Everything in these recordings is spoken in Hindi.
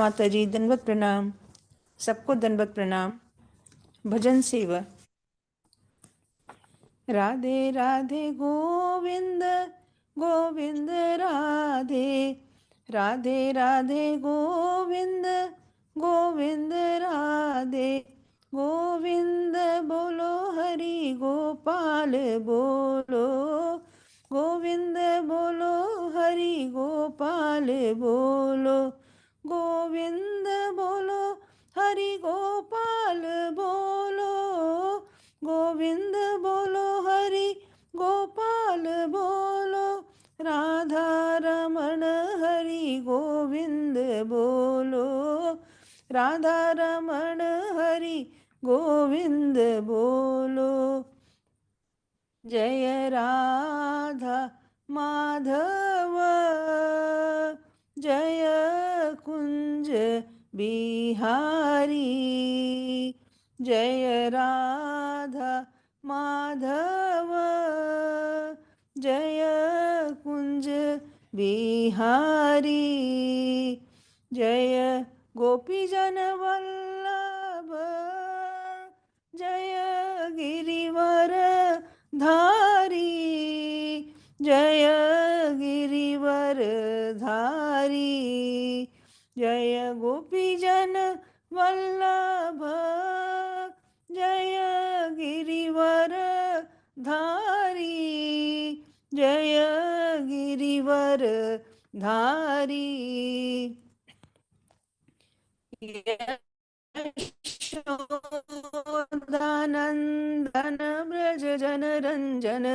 माता जी, दंडवत प्रणाम। सबको दंडवत प्रणाम। भजन सेवा। राधे राधे गोविंद गोविंद राधे, राधे राधे गोविंद गोविंद राधे। गोविंद बोलो हरि गोपाल बोलो, गोविंद बोलो हरि गोपाल बोलो, गोविंद बोलो हरि गोपाल बोलो, गोविंद बोलो हरि गोपाल बोलो। राधा रमण हरि गोविंद बोलो, राधा रमण हरि गोविंद बोलो। जय राधा माधव, जय कुंज बिहारी। जय राधा माधव, जय कुंज बिहारी। जय गोपीजन वल्लभ, जय गिरिवर धारी। जय गिरिवर धारी, जय गोपीजन वल्लभ, जय गिरिवर धारी। जय गिरिवर धारी। यशोदानंदन ब्रज जन रंजन,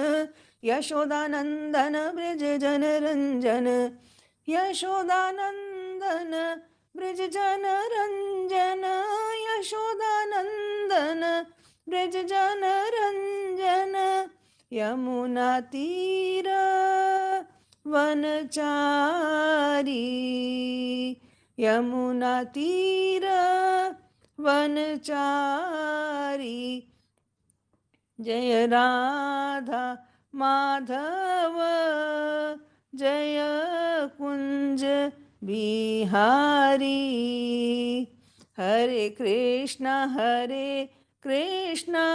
यशोदानंदन ब्रज जन रंजन, यशोदानंदन ब्रज जन रंजन, यशोदानंदन ब्रज जन रंजन। यमुना तीर वनचारी, यमुना तीर वनचारी। जय राधा माधव, जय कुंज बिहारी। हरे कृष्णा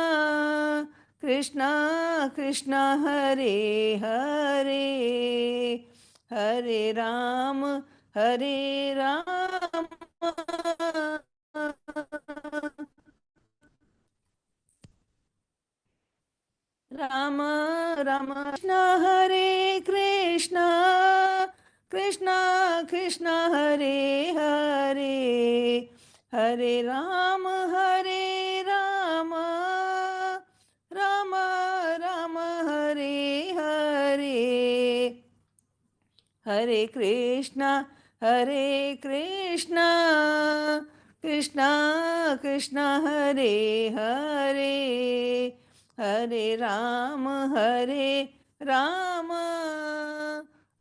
कृष्णा कृष्णा हरे हरे, हरे राम राम राम कृष्ण कृष्ण कृष्ण हरे हरे, हरे राम राम राम हरे हरे। हरे कृष्णा कृष्णा कृष्णा हरे हरे, हरे राम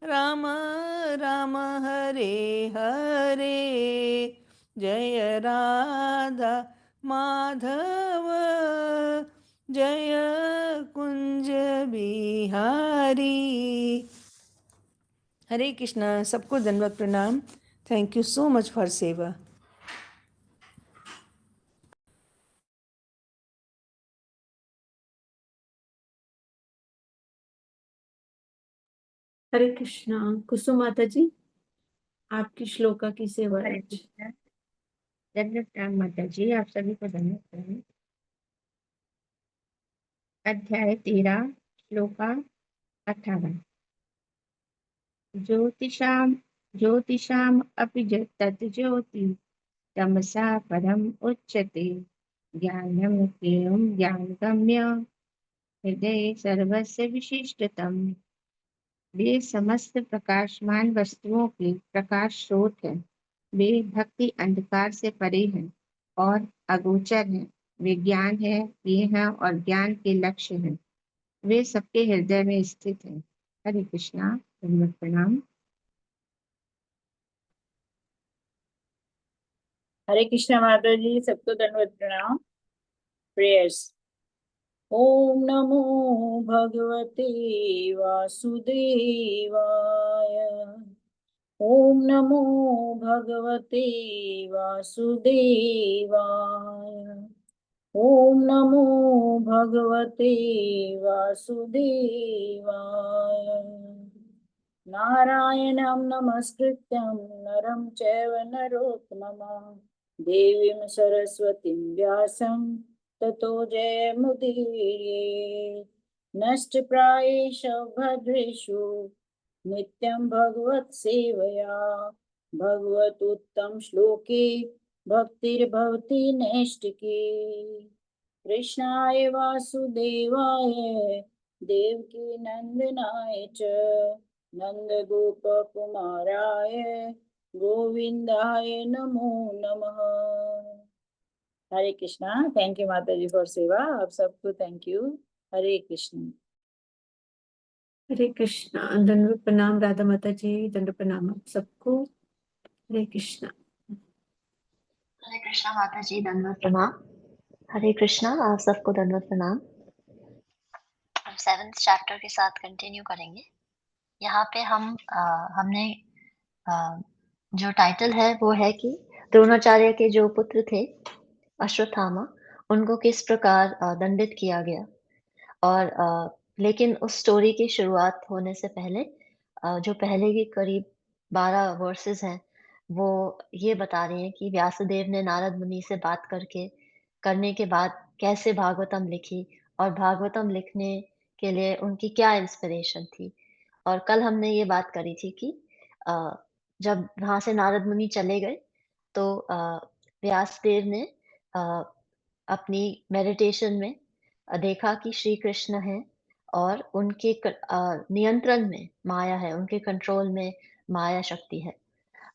राम राम हरे हरे। जय राधा माधव, जय कुंज बिहारी। हरे कृष्णा। सबको दंडवत प्रणाम। Thank you so much for सेवा। हरे कृष्णा। कुसुम माता जी, आपकी श्लोका की सेवा। हरे कृष्णा। दंडवत माता जी, आप सभी को दंडवत। अध्याय 13, श्लोका 18। ज्योतिषाम अपि तत् ज्योति तमसा परम उच्यते, ज्ञानम केवलं ज्ञानगम्य हृदय सर्वस्य विशिष्टतम। वे समस्त प्रकाशमान वस्तुओं के प्रकाश स्रोत हैं। वे भक्ति अंधकार से परे हैं और अगोचर हैं। वे ज्ञान है, ये हैं और ज्ञान के लक्ष्य हैं। वे सबके हृदय में स्थित हैं। हरे कृष्णा। दंडवत प्रणाम। हरे कृष्णा माता जी, सबको दंडवत प्रणाम। प्रेयर्स। ओम नमो भगवते वासुदेवाय, ॐ नमो भगवते वासुदेवाय। ॐ नमो भगवते वासुदेवाय। नारायणं नमस्कृत्यं नरं चैव नरोत्तमं देवीं सरस्वतीं व्यासं ततो जयमुदीरयेत्। नष्टप्रायेषु भद्रेषु नित्यं भगवत्सेवया भगवतुत्तम श्लोके भक्तिर्भवति नैष्टिकी। कृष्णाय वासुदेवाय देवकी नंदनाय च नंदगोपकुमाराय गोविंदाय नमो नमः। हरे कृष्णा। थैंक यू माता जी फॉर सेवा। आप सबको थैंक यू। हरे कृष्ण। हरे कृष्णा। दंडवत प्रणाम राधा माता जी, दंड प्रणाम आप सबको। हरे कृष्णा। हरे कृष्णा माता जी, दंडवत प्रणाम। हरे कृष्णा, आप सबको दंडवत प्रणाम। हम 7th चैप्टर के साथ कंटिन्यू करेंगे। यहाँ पे हमने जो टाइटल है वो है कि द्रोणाचार्य के जो पुत्र थे अश्वत्थामा, उनको किस प्रकार दंडित किया गया। और लेकिन उस स्टोरी की शुरुआत होने से पहले जो पहले के करीब 12 वर्सेस हैं, वो ये बता रहे हैं कि व्यासदेव ने नारद मुनि से बात करने के बाद कैसे भागवतम लिखी और भागवतम लिखने के लिए उनकी क्या इंस्पिरेशन थी। और कल हमने ये बात करी थी कि अ, जब वहाँ से नारद मुनि चले गए तो व्यासदेव ने अ, अपनी मेडिटेशन में देखा कि श्री कृष्ण हैं और उनके नियंत्रण में माया है, उनके कंट्रोल में माया शक्ति है।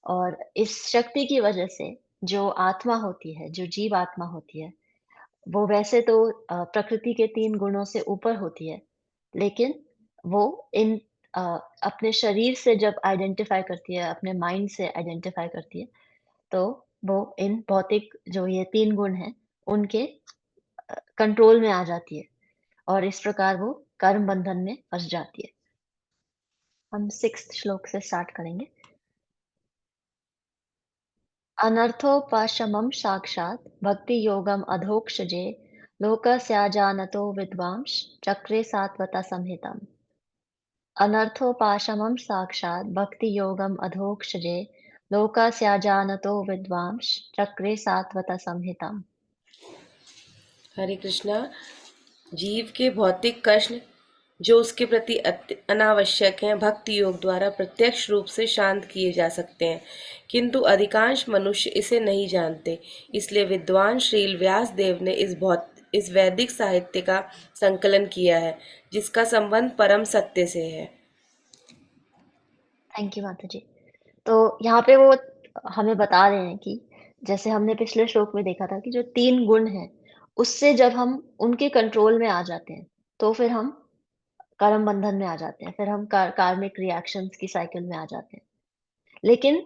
और इस शक्ति की वजह से जो आत्मा होती है, जो जीव आत्मा होती है, वो वैसे तो प्रकृति के 3 गुणों से ऊपर होती है, लेकिन वो इन अ, अपने शरीर से जब आइडेंटिफ़ाई करती है, अपने माइंड से आइडेंटिफ़ाई करती है, तो वो इन भौतिक जो ये 3 गुण हैं, उनके कंट्रोल में आ जाती है और इस प्रकार वो कर्म बंधन में फँस जाती है। हम 6th श्लोक से स्टार्ट करेंगे। अनर्थोपशमं साक्षात् भक्तियोगम् अधोक्षजे लोकस्याजानतो विद्वांस चक्रे सात्वता संहितम्। अनर्थोपशमं साक्षात् भक्तियोगम् अधोक्षजे लोकस्याजानतो विद्वांस चक्रे सात्वता संहितम्। हरे कृष्णा। जीव के भौतिक कष्ट जो उसके प्रति अनावश्यक हैं, भक्ति योग द्वारा प्रत्यक्ष रूप से शांत किए जा सकते हैं, किंतु अधिकांश मनुष्य इसे नहीं जानते। इसलिए विद्वान श्रील व्यास देव ने इस वैदिक साहित्य का संकलन किया है, जिसका संबंध परम सत्य से है। थैंक यू माता जी। तो यहाँ पे वो हमें बता रहे हैं कि जैसे हमने पिछले श्लोक में देखा था कि जो 3 गुण हैं, उससे जब हम उनके कंट्रोल में आ जाते हैं, तो फिर हम कर्म बंधन में आ जाते हैं, फिर हम कार्मिक रिएक्शंस की साइकिल में आ जाते हैं। लेकिन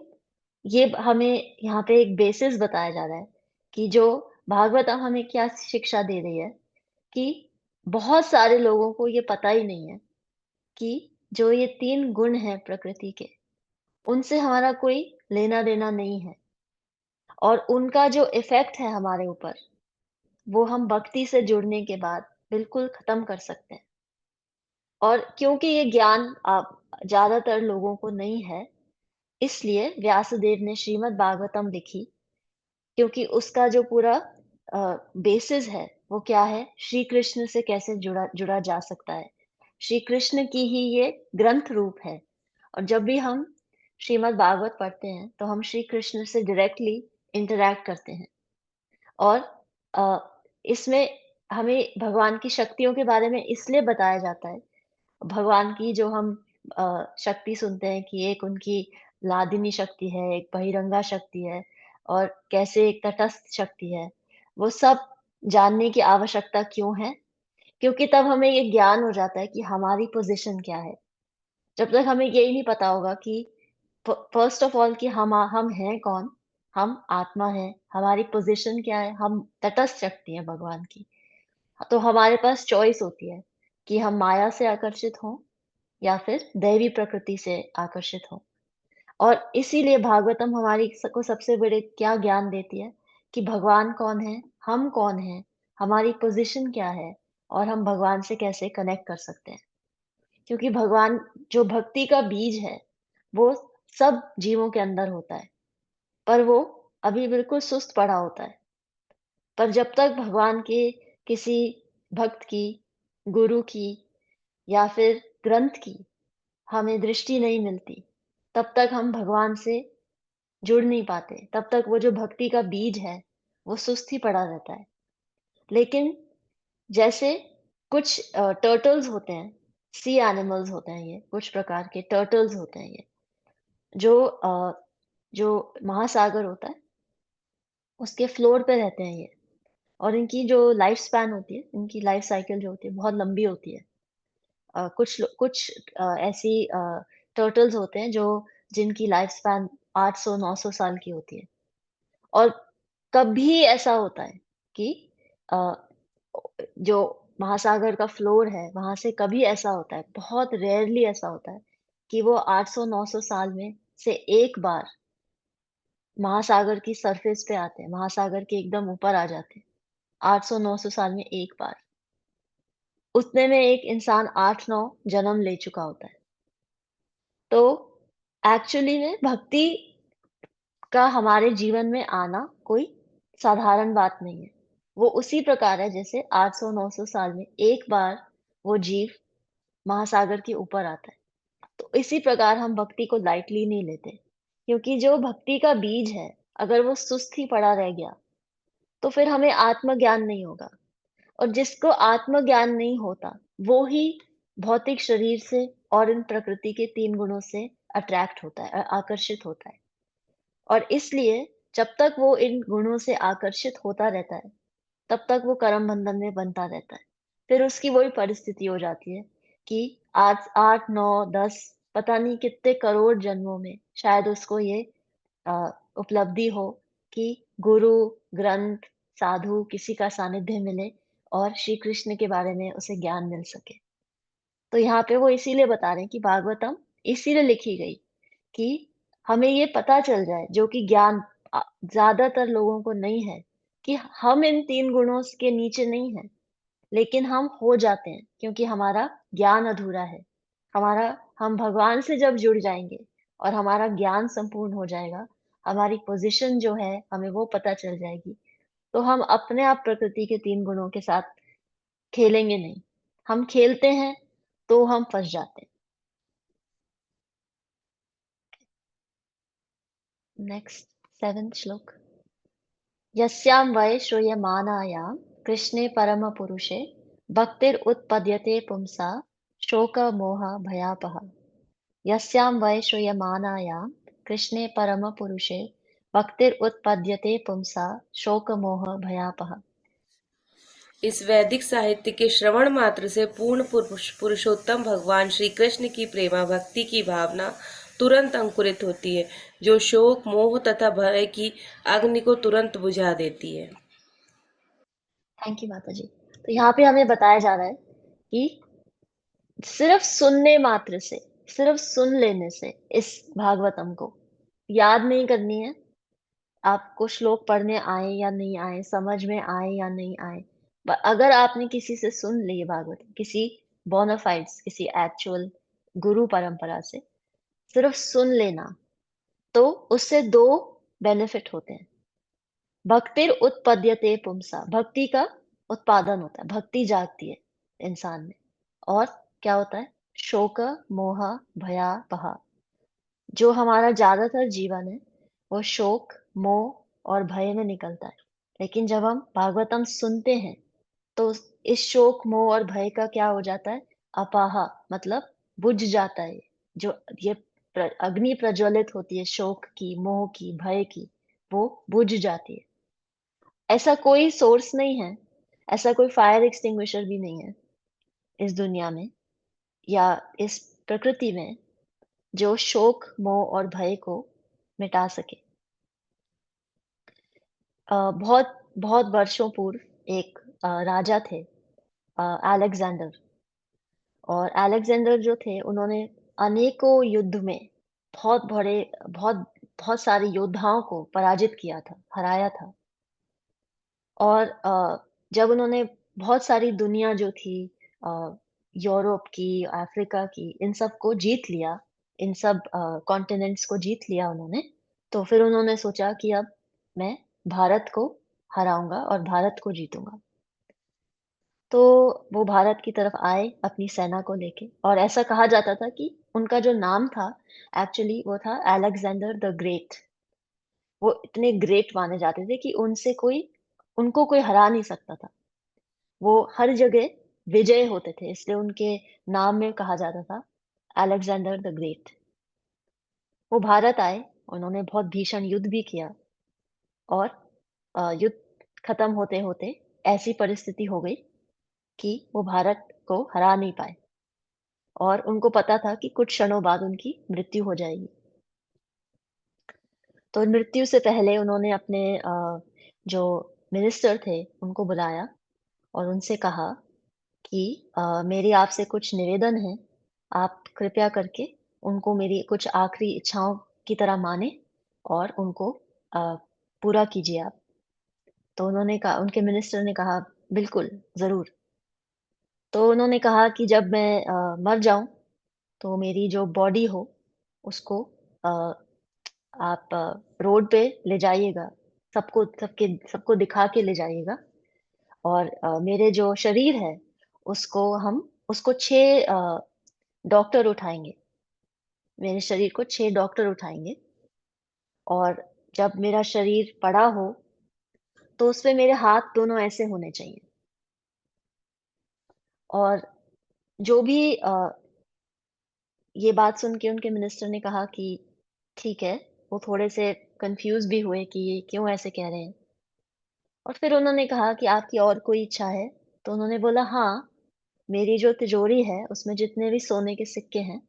ये हमें यहाँ पे एक बेसिस बताया जा रहा है कि जो भागवतम हमें क्या शिक्षा दे रही है कि बहुत सारे लोगों को ये पता ही नहीं है कि जो ये 3 गुण हैं प्रकृति के, उनसे हमारा कोई लेना-देना नहीं है और उनका जो इफ़ेक्ट है हमारे ऊपर, वो हम भक्ति से जुड़ने के बाद बिल्कुल ख़त्म कर सकते हैं। और क्योंकि ये ज्ञान आप ज़्यादातर लोगों को नहीं है, इसलिए व्यासदेव ने श्रीमद् भागवतम लिखी, क्योंकि उसका जो पूरा बेसिस है, वो क्या है? श्री कृष्ण से कैसे जुड़ा जुड़ा जा सकता है। श्री कृष्ण की ही ये ग्रंथ रूप है और जब भी हम श्रीमद् भागवत पढ़ते हैं, तो हम श्री कृष्ण से डायरेक्टली इंटरैक्ट करते हैं और अ, इसमें हमें भगवान की शक्तियों के बारे में इसलिए बताया जाता है। भगवान की जो हम शक्ति सुनते हैं कि एक उनकी लादिनी शक्ति है, एक बहिरंगा शक्ति है और कैसे एक तटस्थ शक्ति है। वो सब जानने की आवश्यकता क्यों है? क्योंकि तब हमें ये ज्ञान हो जाता है कि हमारी पोज़ीशन क्या है। जब तक हमें यही नहीं पता होगा कि फर्स्ट ऑफ ऑल कि हम हैं कौन? हम आत्मा हैं, हमारी पोज़ीशन क्या है? हम तटस्थ शक्ति हैं भगवान की। तो हमारे पास चॉइस होती है कि हम माया से आकर्षित हों या फिर दैवी प्रकृति से आकर्षित हों। और इसीलिए भागवतम हमारी को सबसे बड़े क्या ज्ञान देती है कि भगवान कौन है, हम कौन हैं, हमारी पोजीशन क्या है और हम भगवान से कैसे कनेक्ट कर सकते हैं। क्योंकि भगवान जो भक्ति का बीज है, वो सब जीवों के अंदर होता है, पर वो अभी बिल्कुल सुस्त पड़ा होता है। पर जब तक भगवान के किसी भक्त की, गुरु की या फिर ग्रंथ की हमें दृष्टि नहीं मिलती, तब तक हम भगवान से जुड़ नहीं पाते। तब तक वो जो भक्ति का बीज है, वो सुस्त ही पड़ा रहता है। लेकिन जैसे कुछ टर्टल्स होते हैं, सी एनिमल्स होते हैं ये, कुछ प्रकार के टर्टल्स होते हैं ये, जो महासागर होता है, उसके फ्लोर पे रहते हैं ये। और इनकी जो लाइफ स्पैन होती है, इनकी लाइफ साइकिल जो होती है, बहुत लंबी होती है। कुछ ऐसी टर्टल्स होते हैं जो जिनकी लाइफ स्पैन 800-900 साल की होती है। और कभी ऐसा होता है कि अ, जो महासागर का फ्लोर है, वहाँ से कभी ऐसा होता है, बहुत रेयरली ऐसा होता है कि वो 800-900 साल में से एक बार महासागर की सरफेस पे आते हैं, महासागर के एकदम ऊपर आ जाते हैं, 800-900 साल में एक बार। उतने में एक इंसान 8-9 जन्म ले चुका होता है। तो एक्चुअली में भक्ति का हमारे जीवन में आना कोई साधारण बात नहीं है। वो उसी प्रकार है जैसे 800-900 साल में एक बार वो जीव महासागर के ऊपर आता है। तो इसी प्रकार हम भक्ति को लाइटली नहीं लेते, क्योंकि जो भक्ति का बीज है, अगर वो सुस्त ही पड़ा रह गया, तो फिर हमें आत्मज्ञान नहीं होगा। और जिसको आत्मज्ञान नहीं होता, वो ही भौतिक शरीर से और इन प्रकृति के 3 गुणों से अट्रैक्ट होता है, आकर्षित होता है। और इसलिए जब तक वो इन गुणों से आकर्षित होता रहता है, तब तक वो कर्म बंधन में बनता रहता है। फिर उसकी वही परिस्थिति हो जाती है कि आज 8, 9, 10 पता नहीं कितने करोड़ जन्मों में शायद उसको ये अ, उपलब्धि हो कि गुरु, ग्रंथ, साधु किसी का सानिध्य मिले और श्री कृष्ण के बारे में उसे ज्ञान मिल सके। तो यहाँ पे वो इसीलिए बता रहे हैं कि भागवतम इसीलिए लिखी गई कि हमें ये पता चल जाए, जो कि ज्ञान ज्यादातर लोगों को नहीं है, कि हम इन 3 गुणों के नीचे नहीं हैं, लेकिन हम हो जाते हैं क्योंकि हमारा ज्ञान अधूरा है। हम भगवान से जब जुड़ जाएंगे और हमारा ज्ञान संपूर्ण हो जाएगा, हमारी पोजीशन जो है हमें वो पता चल जाएगी, तो हम अपने आप प्रकृति के 3 गुणों के साथ खेलेंगे नहीं। हम खेलते हैं तो हम फंस जाते हैं। नेक्स्ट 7th श्लोक। यस्यां वै श्रूयमाणायां कृष्णे परमपुरुषे भक्तिरुत्पद्यते पुंसा शोकमोहभयापहा। यस्यां वै श्रूयमाणायां कृष्णे परमपुरुषे भक्तिरुत्पद्यते पुंसा शोकमोहभयापहा। इस वैदिक साहित्य के श्रवण मात्र से पूर्ण पुरुषोत्तम भगवान श्री कृष्ण की प्रेमा भक्ति की भावना तुरंत अंकुरित होती है, जो शोक, मोह तथा भय की अग्नि को तुरंत बुझा देती है। थैंक यू माता जी। तो यहाँ पे हमें बताया जा रहा है कि सिर्फ सुनने मात्र से, सिर्फ सुन लेने से इस भागवतम को याद नहीं करनी है। आपको श्लोक पढ़ने आए या नहीं आए, समझ में आए या नहीं आए, अगर आपने किसी से सुन ली भागवतम, किसी बोनाफाइड्स, किसी एक्चुअल गुरु परंपरा से सिर्फ सुन लेना, तो उससे 2 बेनिफिट होते हैं। भक्तिर उत्पद्यते पुंसा, भक्ति का उत्पादन होता है, भक्ति जागती है इंसान में। और क्या होता है? शोक, मोह, भयापहा। जो हमारा ज्यादातर जीवन है, वो शोक, मोह और भय में निकलता है। लेकिन जब हम भागवतम सुनते हैं, तो इस शोक, मोह और भय का क्या हो जाता है? अपाहा, मतलब बुझ जाता है। जो ये अग्नि प्रज्वलित होती है शोक की, मोह की, भय की, वो बुझ जाती है। ऐसा कोई सोर्स नहीं है, ऐसा कोई फायर एक्सटिंग्विशर भी नहीं है इस दुनिया में या इस प्रकृति में, जो शोक, मोह और भय को मिटा सके। बहुत बहुत वर्षों पूर्व एक राजा थे, अलेक्जेंडर। और अलेक्जेंडर जो थे, उन्होंने अनेकों युद्ध में बहुत बहुत सारे योद्धाओं को पराजित किया था, हराया था। और जब उन्होंने बहुत सारी दुनिया जो थी, अ, यूरोप की, अफ्रीका की, इन सब को जीत लिया, इन सब कॉन्टिनेंट्स को जीत लिया उन्होंने, तो फिर उन्होंने सोचा कि अब मैं भारत को हराऊँगा और भारत को जीतूँगा। तो वो भारत की तरफ आए अपनी सेना को लेके, और ऐसा कहा जाता था कि उनका जो नाम था, एक्चुअली वो था अलेक्जेंडर द ग्रेट। वो इतने ग्रेट माने जाते थे कि उनको कोई हरा नहीं सकता था। वो हर जगह विजय होते थे, इसलिए उनके नाम में कहा जाता था अलेक्जेंडर द ग्रेट। वो भारत आए, उन्होंने बहुत भीषण युद्ध भी किया, और युद्ध खत्म होते-होते ऐसी परिस्थिति हो गई कि वो भारत को हरा नहीं पाए, और उनको पता था कि कुछ क्षणों बाद उनकी मृत्यु हो जाएगी। तो मृत्यु से पहले उन्होंने अपने जो मिनिस्टर थे, उनको बुलाया और उनसे कहा कि मेरी आपसे कुछ निवेदन है, आप कृपया करके उनको मेरी कुछ आखिरी इच्छाओं की तरह मानें और उनको अ, पूरा कीजिए आप। तो उनके मिनिस्टर ने कहा, "बिल्कुल, ज़रूर।" तो उन्होंने कहा कि जब मैं मर जाऊँ, तो मेरी जो बॉडी हो, उसको अ, आप रोड पे ले जाइएगा, सबको दिखा के ले जाइएगा, और मेरे जो शरीर है, उसको 6 डॉक्टर उठाएँगे। मेरे शरीर को 6 डॉक्टर उठाएँगे, और जब मेरा शरीर पड़ा हो, तो उसपे मेरे हाथ दोनों ऐसे होने चाहिए। और जो भी ये बात सुन के उनके मिनिस्टर ने कहा कि ठीक है, वो थोड़े से कन्फ्यूज़ भी हुए कि ये क्यों ऐसे कह रहे हैं। और फिर उन्होंने कहा कि आपकी और कोई इच्छा है? तो उन्होंने बोला, हाँ, मेरी जो तिजोरी है, उसमें जितने भी सोने के सिक्के हैं,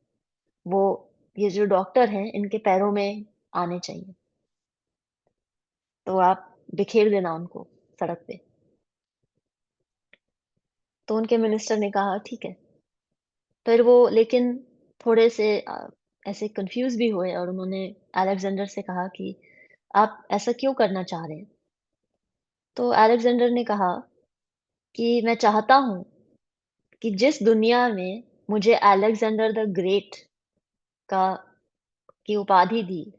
वो ये जो डॉक्टर हैं, इनके पैरों में आने चाहिए। तो आप बिखेर देना उनको सड़क पे। तो उनके मिनिस्टर ने कहा, ठीक है। फिर वो लेकिन थोड़े से ऐसे कन्फ्यूज़ भी हुए, और उन्होंने अलेक्जेंडर से कहा कि आप ऐसा क्यों करना चाह रहे हैं? तो अलेक्जेंडर ने कहा कि मैं चाहता हूँ कि जिस दुनिया में मुझे अलेक्जेंडर द ग्रेट का की उपाधि दी,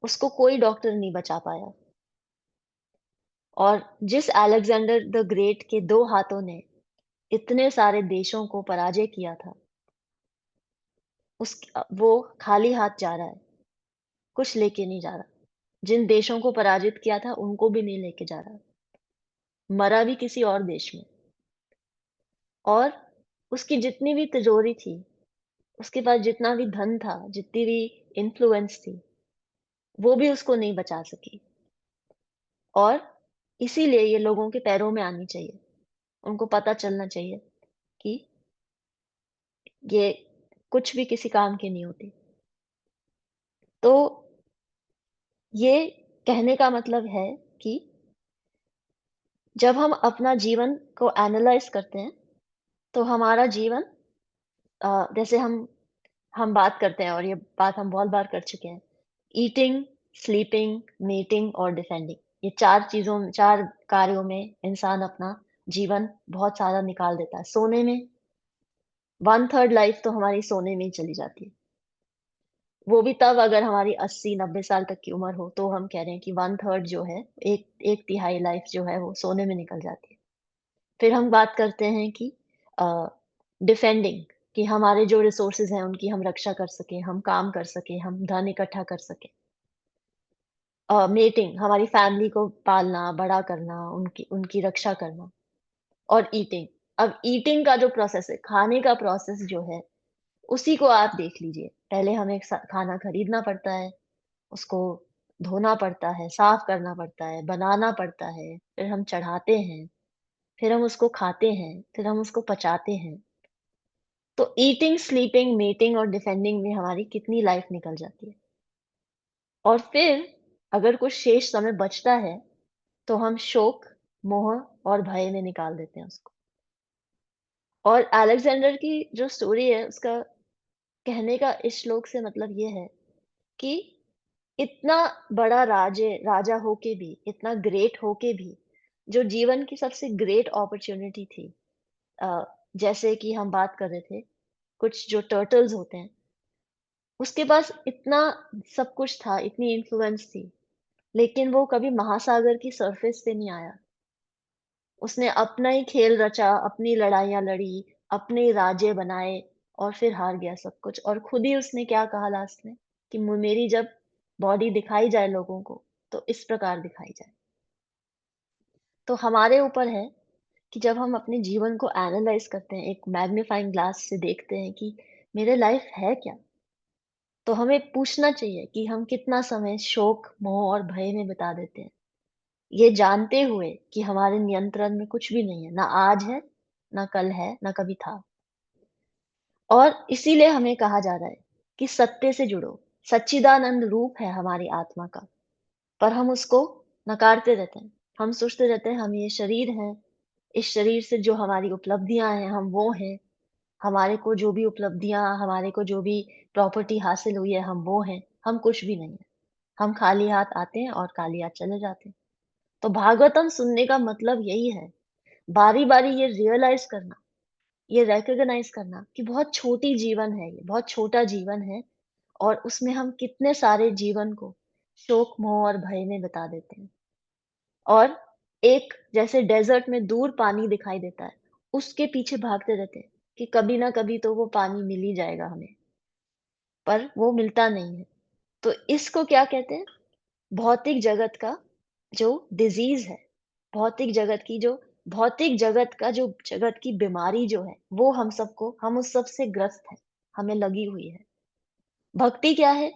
उसको कोई डॉक्टर नहीं बचा पाया, और जिस अलेक्जेंडर द ग्रेट के 2 हाथों ने इतने सारे देशों को पराजय किया था, वो खाली हाथ जा रहा है, कुछ लेके नहीं जा रहा। जिन देशों को पराजित किया था, उनको भी नहीं लेके जा रहा, मरा भी किसी और देश में। और उसकी जितनी भी तिजोरी थी, उसके पास जितना भी धन था, जितनी भी इन्फ्लुएंस थी, वो भी उसको नहीं बचा सकी। और इसीलिए ये लोगों के पैरों में आनी चाहिए। उनको पता चलना चाहिए कि ये कुछ भी किसी काम की नहीं होती। तो ये कहने का मतलब है कि जब हम अपना जीवन को एनालाइज़ करते हैं, तो हमारा जीवन जैसे हम बात करते हैं, और ये बात हम बहुत बार कर चुके हैं। ईटिंग, स्लीपिंग, मीटिंग और डिफेंडिंग, ये 4 कार्यों में इंसान अपना जीवन बहुत सारा निकाल देता है। सोने में 1/3 लाइफ तो हमारी सोने में ही चली जाती है। वो भी तब अगर हमारी 80-90 साल तक की उम्र हो, तो हम कह रहे हैं कि 1/3 जो है, एक तिहाई लाइफ जो है वो सोने में निकल जाती है। फिर हम बात करते हैं कि अ, डिफेंडिंग, कि हमारे जो रिसोर्सेज़ हैं उनकी हम रक्षा कर सकें, हम काम कर सकें, हम धन इकट्ठा कर सकें। मेटिंग, हमारी फैमिली को पालना, बड़ा करना, उनकी उनकी रक्षा करना। और ईटिंग, अब ईटिंग का जो प्रोसेस है, खाने का प्रोसेस जो है, उसी को आप देख लीजिए। पहले हमें खाना खरीदना पड़ता है, उसको धोना पड़ता है, साफ करना पड़ता है, बनाना पड़ता है, फिर हम चढ़ाते हैं, फिर हम उसको खाते हैं, फिर हम उसको पचाते हैं। तो ईटिंग, स्लीपिंग, मेटिंग और डिफेंडिंग में हमारी कितनी लाइफ निकल जाती है। और फिर अगर कुछ शेष समय बचता है, तो हम शोक, मोह और भय में निकाल देते हैं उसको। और अलेक्जेंडर की जो स्टोरी है, उसका कहने का इस श्लोक से मतलब ये है कि इतना बड़ा राजा होके भी, इतना ग्रेट होके भी, जो जीवन की सबसे ग्रेट अपॉर्चुनिटी थी, अ, जैसे कि हम बात कर रहे थे, कुछ जो टर्टल्स होते हैं, उसके पास इतना सब कुछ था, इतनी इन्फ्लुएंस थी, लेकिन वो कभी महासागर की सरफेस पे नहीं आया। उसने अपना ही खेल रचा, अपनी लड़ाइयाँ लड़ी, अपने राज्य बनाए और फिर हार गया सब कुछ। और खुद ही उसने क्या कहा लास्ट में कि मेरी जब बॉडी दिखाई जाए लोगों को, तो इस प्रकार दिखाई जाए। तो हमारे ऊपर है कि जब हम अपने जीवन को एनालाइज करते हैं, एक मैग्नीफाइंग ग्लास से देखते हैं कि मेरे लाइफ है क्या, तो हमें पूछना चाहिए कि हम कितना समय शोक, मोह और भय में बिता देते हैं, ये जानते हुए कि हमारे नियंत्रण में कुछ भी नहीं है, ना आज है, ना कल है, ना कभी था। और इसीलिए हमें कहा जा रहा है कि सत्य से जुड़ो। सच्चिदानंद रूप है हमारी आत्मा का, पर हम उसको नकारते रहते हैं। हम सोचते रहते हैं हम ये शरीर हैं, इस शरीर से जो हमारी उपलब्धियां हैं हम वो हैं, हमारे को जो भी उपलब्धियां, हमारे को जो भी प्रॉपर्टी हासिल हुई है हम वो हैं, हम कुछ भी नहीं है। हम खाली हाथ आते हैं और खाली हाथ चले जाते हैं। तो भागवतम सुनने का मतलब यही है, बारी बारी ये रियलाइज करना, ये रिकॉग्नाइज करना कि बहुत छोटी जीवन है, ये बहुत छोटा जीवन है, और उसमें हम कितने सारे जीवन को शोक, मोह और भय में बिता देते हैं। और एक जैसे डेजर्ट में दूर पानी दिखाई देता है, उसके पीछे भागते रहते हैं कि कभी ना कभी तो वो पानी मिल ही जाएगा हमें, पर वो मिलता नहीं है। तो इसको क्या कहते हैं? भौतिक जगत का जो डिजीज है, भौतिक जगत की जो भौतिक जगत की बीमारी जो है, वो हम उस सब से ग्रस्त हैं, हमें लगी हुई है। भक्ति क्या है?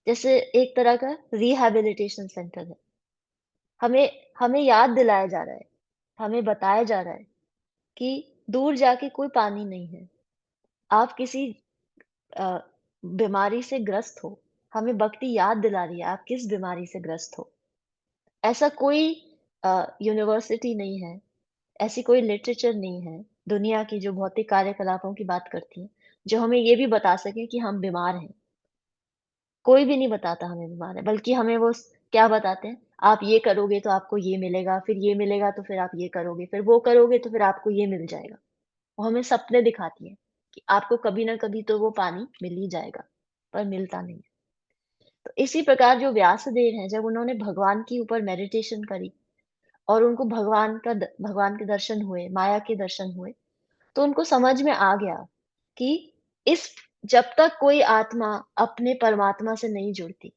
जैसे एक तरह का रिहैबिलिटेशन सेंटर है। हमें हमें याद दिलाया जा रहा है, हमें बताया जा रहा है कि दूर जाके कोई पानी नहीं है। आप किसी अ, बीमारी से ग्रस्त हो, हमें भक्ति याद दिला रही है आप किस बीमारी से ग्रस्त हो। ऐसा कोई यूनिवर्सिटी नहीं है, ऐसी कोई लिटरेचर नहीं है दुनिया की जो भौतिक कार्यकलापों की बात करती है, जो हमें ये भी बता सके कि हम बीमार हैं। कोई भी नहीं बताता हमें बीमार है, बल्कि हमें क्या बताते हैं, आप ये करोगे तो आपको ये मिलेगा, फिर ये मिलेगा तो फिर आप ये करोगे, फिर वो करोगे तो फिर आपको ये मिल जाएगा। वो हमें सपने दिखाती है कि आपको कभी ना कभी तो वो पानी मिल ही जाएगा, पर मिलता नहीं है। तो इसी प्रकार जो व्यासदेव हैं, जब उन्होंने भगवान के ऊपर मेडिटेशन करी और उनको भगवान के दर्शन हुए, माया के दर्शन हुए, तो उनको समझ में आ गया कि इस जब तक कोई आत्मा अपने परमात्मा से नहीं जुड़ती,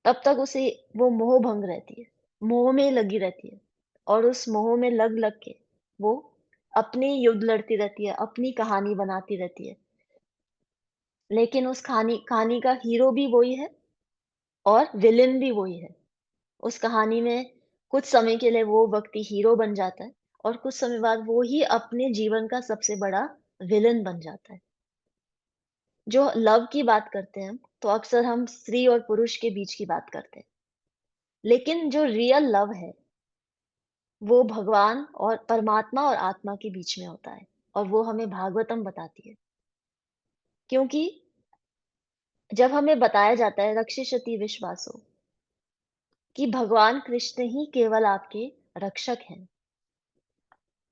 तब तक उसे वो मोह भंग रहती है, मोह में लगी रहती है, और उस मोह में लग लग के वो अपनी युद्ध लड़ती रहती है, अपनी कहानी बनाती रहती है। लेकिन उस कहानी का हीरो भी वही है और विलेन भी वही है। उस कहानी में कुछ समय के लिए वो व्यक्ति हीरो बन जाता है और कुछ समय बाद वो ही अपने जीवन का सबसे बड़ा विलेन बन जाता है। जो लव की बात करते हैं हम, तो अक्सर हम स्त्री और पुरुष के बीच की बात करते हैं। लेकिन जो रियल लव है, वो भगवान और परमात्मा और आत्मा के बीच में होता है, और वो हमें भागवतम बताती है। क्योंकि जब हमें बताया जाता है रक्षिषति विश्वासो, कि भगवान कृष्ण ही केवल आपके रक्षक हैं,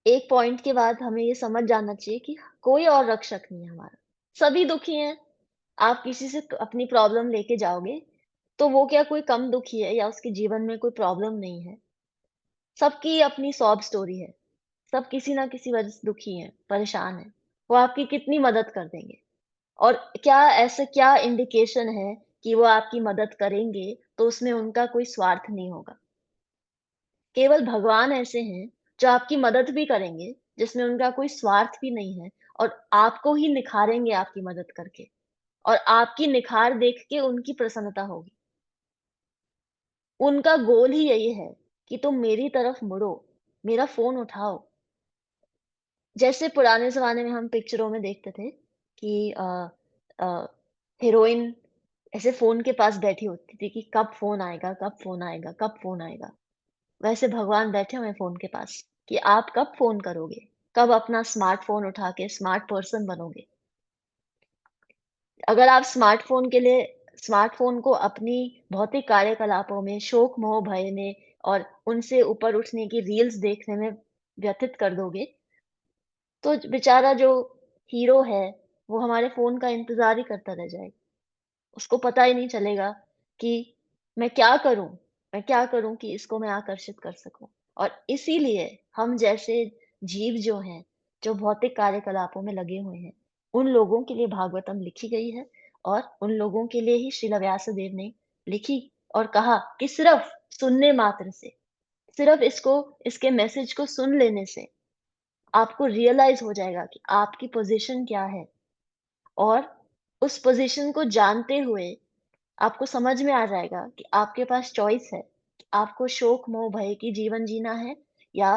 एक पॉइंट के बाद हमें ये समझ जाना चाहिए कि कोई और रक्षक नहीं है हमारा। सभी दुखी हैं। आप किसी से अपनी प्रॉब्लम लेके जाओगे, तो वो क्या कोई कम दुखी है या उसके जीवन में कोई प्रॉब्लम नहीं है? सबकी अपनी सॉब स्टोरी है। सब किसी ना किसी वजह से दुखी हैं, परेशान हैं। वो आपकी कितनी मदद कर देंगे? और क्या इंडिकेशन है कि वो आपकी मदद करेंगे, तो उसमें उनका कोई स्वार्थ नहीं होगा? केवल भगवान ऐसे हैं जो आपकी मदद भी करेंगे, जिसमें उनका कोई स्वार्थ भी नहीं है, और आपको ही निखारेंगे आपकी मदद करके, और आपकी निखार देख के उनकी प्रसन्नता होगी। उनका गोल ही यही है कि तुम मेरी तरफ मुड़ो, मेरा फ़ोन उठाओ। जैसे पुराने ज़माने में हम पिक्चरों में देखते थे कि अ, हीरोइन ऐसे फ़ोन के पास बैठी होती थी कि कब फ़ोन आएगा, कब फ़ोन आएगा, कब फ़ोन आएगा। वैसे भगवान बैठे हुए हैं फ़ोन के पास कि आप कब फ़ोन करोगे? कब अपना स्मार्टफ़ोन उठा के स्मार्ट पर्सन बनोगे? अगर आप स्मार्टफोन को अपनी भौतिक कार्यकलापों में, शोक मोह भय में और उनसे ऊपर उठने की रील्स देखने में व्यतीत कर दोगे, तो बेचारा जो हीरो है, वो हमारे फ़ोन का इंतज़ार ही करता रह जाएगा। उसको पता ही नहीं चलेगा कि मैं क्या करूँ? मैं क्या करूँ कि इसको मैं आकर्षित कर सकूँ? और इसीलिए हम जैसे जीव जो हैं, जो भौतिक कार्यकलापों में लगे हुए हैं, उन लोगों के लिए भागवतम लिखी गई है और उन लोगों के लिए ही श्रील व्यासदेव ने लिखी और कहा कि सिर्फ़ सुनने मात्र से, सिर्फ़ इसके मैसेज को सुन लेने से आपको रियलाइज़ हो जाएगा कि आपकी पोज़ीशन क्या है और उस पोज़ीशन को जानते हुए आपको समझ में आ जाएगा कि आपके पास चॉइस है कि आपको शोक मोह भय की जीवन जीना है या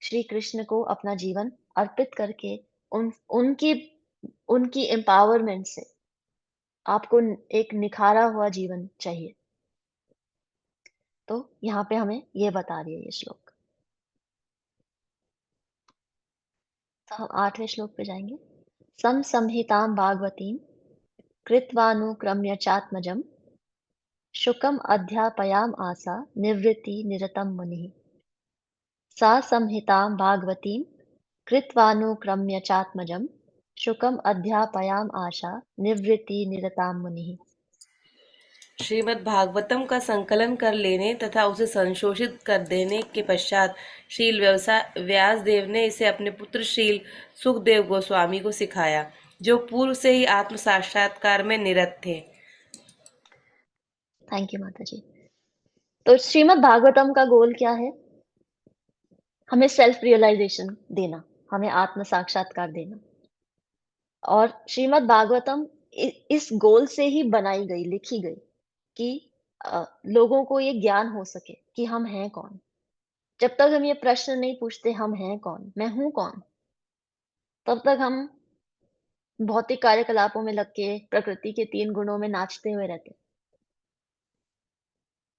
श्री कृष्ण को अपना जीवन अर्पित करके उनकी उनकी एम्पावरमेंट से आपको एक निखारा हुआ जीवन चाहिए। तो यहाँ पे हमें ये बता रही है ये श्लोक। तो हम 8वें श्लोक पे जाएंगे। सम संहितां भागवतीं कृत्वानुक्रम्य चात्मजम् शुकम् अध्यापयाम आसा निवृत्ति निरतं मुनिः। सा संहितां भागवतीं कृत्वानुक्रम्य चात्मजम् शुकम् अध्यापयाम आशा निवृत्ति निरतां मुनिः। श्रीमद् भागवतम का संकलन कर लेने तथा उसे संशोधित कर देने के पश्चात श्रील व्यासदेव ने इसे अपने पुत्र श्रील सुखदेव गोस्वामी को सिखाया, जो पूर्व से ही आत्म साक्षात्कार में निरत थे। थैंक यू माता जी। तो श्रीमद् भागवतम का गोल क्या है? हमें सेल्फ रियलाइजेशन देना, हमें आत्म साक्षात्कार देना। और श्रीमद् भागवतम इस गोल से ही बनाई गई, लिखी गई कि लोगों को ये ज्ञान हो सके कि हम हैं कौन। जब तक हम ये प्रश्न नहीं पूछते हम हैं कौन, मैं हूं कौन, तब तक हम भौतिक कार्यकलापों में लग के प्रकृति के 3 गुणों में नाचते हुए रहते।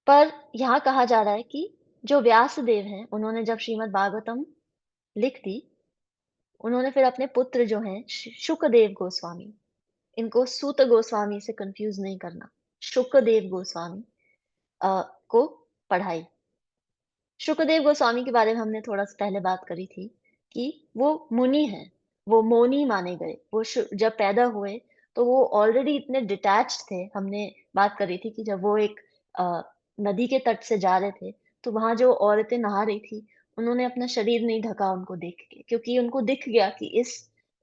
पर यहाँ कहा जा रहा है कि जो व्यासदेव हैं, उन्होंने जब श्रीमद् भागवतम लिख दी, उन्होंने फिर अपने पुत्र जो हैं शुकदेव गोस्वामी, इनको सूत गोस्वामी से कंफ्यूज नहीं करना, शुकदेव गोस्वामी को पढ़ाई। शुकदेव गोस्वामी के बारे में हमने थोड़ा सा पहले बात करी थी कि वो मुनि हैं, वो मौनी माने गए। वो जब पैदा हुए तो वो ऑलरेडी इतने डिटैच्ड थे। हमने बात करी थी कि जब वो एक नदी के तट से जा रहे थे तो वहां जो औरतें नहा रही थी, उन्होंने अपना शरीर नहीं ढका उनको देख के, क्योंकि उनको दिख गया कि इस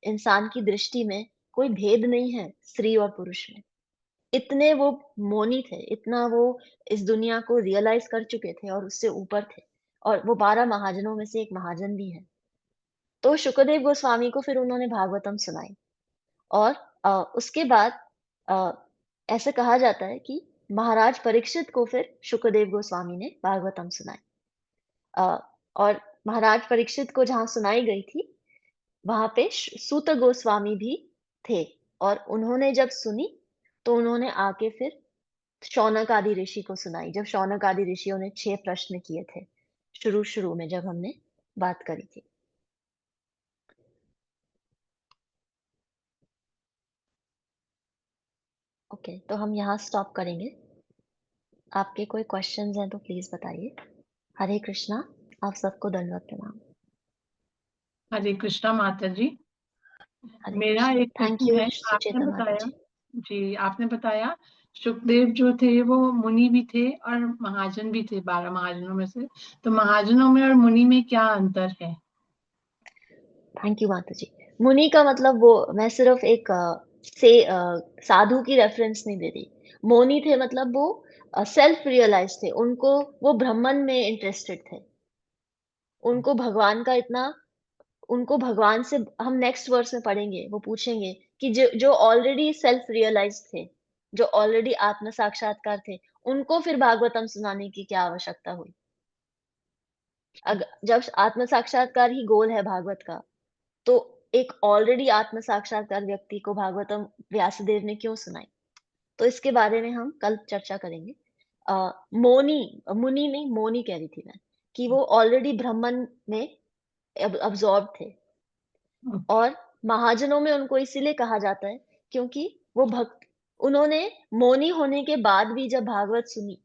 इंसान की दृष्टि में कोई भेद नहीं है स्त्री और पुरुष में। इतने वो मौनी थे, इतना वो इस दुनिया को रियलाइज कर चुके थे और उससे ऊपर थे, और वो 12 महाजनों में से एक महाजन भी है। तो शुकदेव गोस्वामी को फिर उन्होंने भागवतम सुनाई और उसके बाद अ, ऐसे कहा जाता है कि महाराज परीक्षित को फिर शुकदेव गोस्वामी ने भागवतम सुनाई। अ, और महाराज परीक्षित को जहाँ सुनाई गई थी, वहां पे सूत गोस्वामी भी थे और उन्होंने जब सुनी तो उन्होंने आके फिर शौनक आदि ऋषि को सुनाई, जब शौनक आदि ऋषियों ने 6 प्रश्न किए थे शुरू में जब हमने बात करी थी। ओके, तो हम यहाँ स्टॉप करेंगे। आपके कोई क्वेश्चंस हैं तो प्लीज बताइए। हरे कृष्णा। आप सबको दंडवत प्रणाम। हरे कृष्णा माता जी। हरे मेरा कृष्णा। एक थैंक क्वेश्चन यू है। आपने सुचेता माता बताया, जी। जी आपने बताया सुखदेव जो थे वो मुनि भी थे और महाजन भी थे, 12 महाजनों में से। तो महाजनों में और मुनि में क्या अंतर है? थैंक यू माता जी। मुनि का मतलब वो, मैं सिर्फ एक साधु की रेफरेंस नहीं दे रही। मौनी थे मतलब वो सेल्फ रियलाइज थे, उनको वो ब्रह्मन में इंटरेस्टेड थे। उनको भगवान का इतना, उनको भगवान से हम नेक्स्ट वर्स में पढ़ेंगे, वो पूछेंगे कि जो ऑलरेडी सेल्फ रियलाइज थे, जो ऑलरेडी आत्म साक्षात्कार थे, उनको फिर भागवतम सुनाने की क्या आवश्यकता हुई? जब आत्म साक्षात्कार ही गोल है भागवत का, तो एक ऑलरेडी आत्म साक्षात्कार व्यक्ति को भागवतम व्यासदेव ने क्यों सुनाई? तो इसके बारे में हम कल चर्चा करेंगे। मोनी, मुनि नहीं मोनी कह रही थी मैं, कि वो ऑलरेडी ब्रह्मन में अब्सॉर्ब थे। और महाजनों में उनको इसीलिए कहा जाता है क्योंकि वो भक्त उन्होंने मौनी होने के बाद भी जब भागवत सुनी,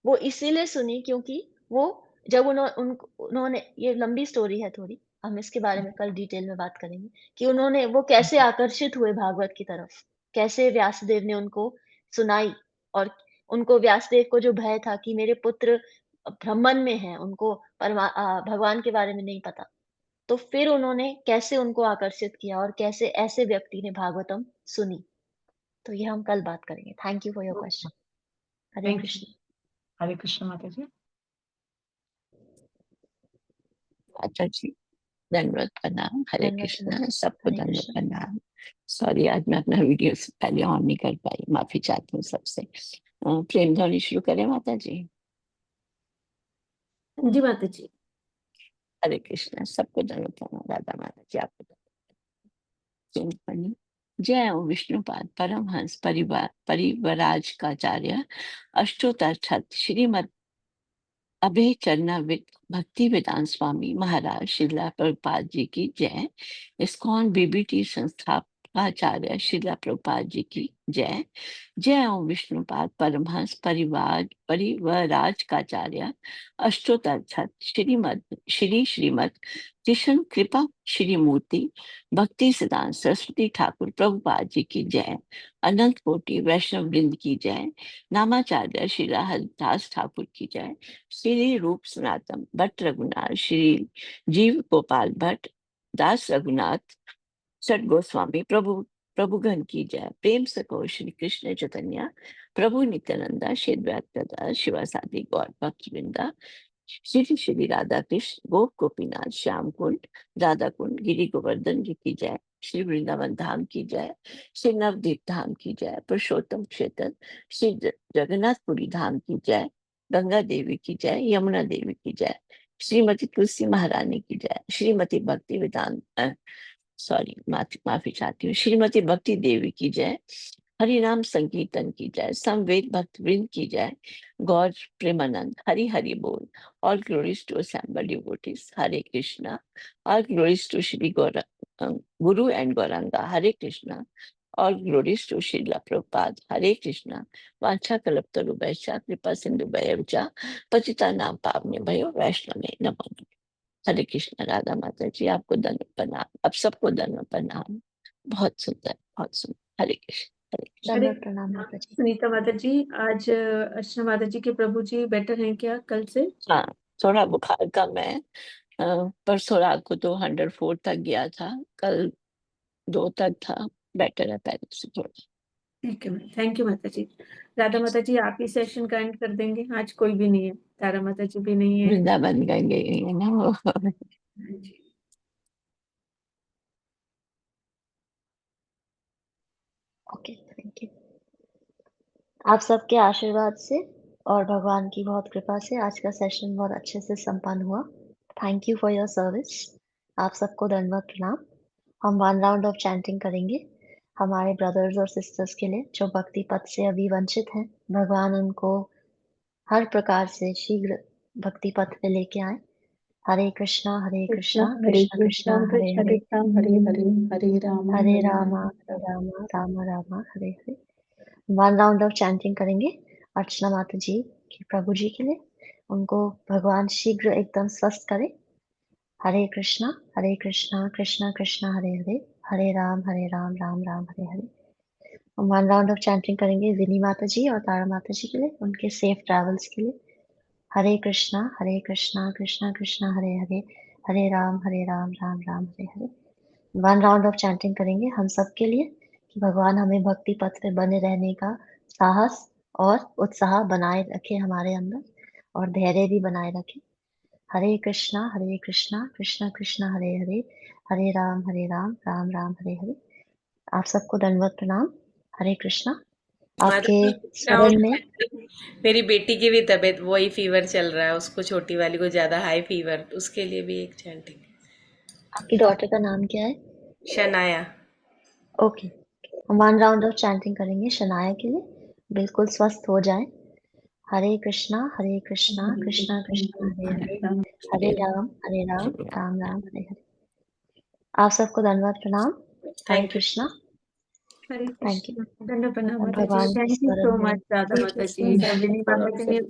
वो इसीलिए सुनी क्योंकि वो जब उन्होंने, ये लंबी स्टोरी है थोड़ी, हम इसके बारे में कल डिटेल में बात करेंगे कि वो कैसे आकर्षित हुए भागवत की तरफ, कैसे व्यासदेव ने उनको सुनाई, और उनको व्यासदेव को जो भय था कि मेरे पुत्र ब्रह्मन में है, उनको भगवान के बारे में नहीं पता, तो फिर उन्होंने कैसे उनको आकर्षित किया और कैसे ऐसे व्यक्ति ने भागवतम सुनी, तो ये हम कल बात करेंगे। Thank you for your question. Hare thank Krishna. You. Hare Krishna माता जी। माता जी धन्यवाद प्रणाम। हरे धन्यवाद कृष्ण, प्रणाम। सबको हरे धन्यवाद कृष्ण। प्रणाम। सॉरी, आज मैं अपना वीडियो से पहले ऑन नहीं कर पाई, माफी चाहती हूँ सबसे। प्रेम ध्वनि शुरू करें माता जी। जी माता जी। हरे कृष्ण, सबको धन्यवाद प्रणाम। राधा माता जी आपको प्रेम ध्वनि। जय ओं विष्णुपाद परमहंस परिवराजकाचार्य अष्टोत्तर छत श्रीमद अभय चरना भक्ति वेदांत स्वामी महाराज श्रीला प्रभुपाद जी की जय। इस्कॉन बीबीटी संस्थापकाचार्य श्रीला प्रभुपाद जी की जय। जय ओं विष्णुपाद परमहंस परिवराजकाचार्य अष्टोत्तर छत श्रीमद कृष्ण कृपा श्री मूर्ति भक्ति सिद्धांत सरस्वती ठाकुर प्रभुपाद जी की जय। अनंत कोटि वैष्णव वृंद की जय। नामाचार्य श्री हरिदास ठाकुर की जय। श्री रूप सनातन भट्ट रघुनाथ श्री जीव गोपाल भट्ट दास रघुनाथ सट गोस्वामी प्रभुगण की जय। प्रेम सको श्री कृष्ण चैतन्य प्रभु नित्यानंदा श्री शिवासादि गौर भक्त वृंदा श्री श्री राधा कृष्ण गोप गोपीनाथ श्याम कुंड राधा कुंड गिरी गोवर्धन जी की जय। श्री वृंदावन धाम की जय। श्री नवदीप धाम की जय। पुरुषोत्तम क्षेत्र श्री जगन्नाथपुरी धाम की जय। गंगा देवी की जय। यमुना देवी की जय। श्रीमती तुलसी महारानी की जय। श्रीमती भक्ति वेदांत माफी चाहती हूँ, श्रीमती भक्ति देवी की जय। हरिनाम संकीर्तन की जय। समवेद भक्त वृंद की जय। गौर प्रेमानंद हरि हरि बोल। All glories to assembled devotees, Hare Krishna. All glories to Shri guru and Gauranga, Hare Krishna. All glories to Srila Prabhupada, Hare Krishna. वांछा कल्पतरुभ्यश्च कृपा सिंधुभ्यश्च पतितानां पावनेभ्यो वैष्णवे नमो नमः। हरे कृष्ण। राधा माता जी आपको धन्यवाद प्रणाम, अब सबको धन्यवाद प्रणाम। बहुत सुंदर, बहुत सुंदर। हरे कृष्ण, हरे कृष्ण। अरे धन्यवाद प्रणाम माता जी। सुनीता माता जी, आज अर्चना माता जी के प्रभु जी बेटर हैं क्या कल से? हाँ, थोड़ा बुखार कम है। परसों रात को तो 104 तक गया था, कल 2 तक था। बेटर है पहले से थोड़ा। ठीक है, थैंक यू माता जी। राधा माता जी आप ही सेशन का एंड कर देंगे, आज कोई भी नहीं है, तारा माता जी भी नहीं है। वृंदावन गए है ना वो। हाँ जी। Okay, thank you. आप सबके आशीर्वाद से और भगवान की बहुत कृपा से आज का सेशन बहुत अच्छे से संपन्न हुआ। Thank you for your service. आप सबको दंडवत प्रणाम। हम 1 राउंड ऑफ चैंटिंग करेंगे हमारे ब्रदर्स और सिस्टर्स के लिए जो भक्ति पथ से अभी वंचित हैं। भगवान उनको हर प्रकार से शीघ्र भक्ति पथ पे लेके आए। हरे कृष्णा कृष्णा कृष्णा कृष्णा हरे हरे, हरे हरे, हरे राम हरे Rama Ram Ram Hare Hare. 1 round of chanting करेंगे अर्चना माता जी की प्रभु जी के लिए, उनको भगवान शीघ्र एकदम स्वस्थ करे। हरे कृष्णा कृष्णा कृष्णा हरे हरे, हरे राम राम राम हरे हरे। हम 1 राउंड ऑफ चैंटिंग करेंगे विनी माता जी और तारा माता जी के लिए, उनके सेफ ट्रैवल्स के लिए। हरे कृष्णा कृष्णा कृष्णा हरे हरे, हरे Ram Ram Ram Hare Hare. 1 round of chanting करेंगे हम सब के लिए कि भगवान हमें भक्ति पथ पे बने रहने का साहस और उत्साह बनाए रखे हमारे अंदर, और धैर्य भी बनाए रखे। हरे कृष्णा कृष्णा कृष्णा हरे हरे, हरे राम राम राम हरे हरे। आप सबको दंडवत प्रणाम। हरे कृष्णा। आपके स्मरण में मेरी बेटी की भी तबीयत, वही फीवर चल रहा है उसको, छोटी वाली को ज्यादा हाई फीवर, उसके लिए भी एक चैंटिंग। आपकी डॉटर का नाम क्या है? शनाया। ओके, हम 1 राउंड ऑफ चैंटिंग करेंगे शनाया के लिए, बिल्कुल स्वस्थ हो जाए। हरे कृष्णा कृष्णा कृष्णा हरे हरे, हरे राम राम राम हरे हरे। आप सबको धन्यवाद प्रणाम। Hare thank you. Krishna. Hare thank you. Krishna. धन्यवाद प्रणाम माता जी। भगवान की थैंक यू स्मरण सो में मच राधा माता जी, रजनी माता जी ने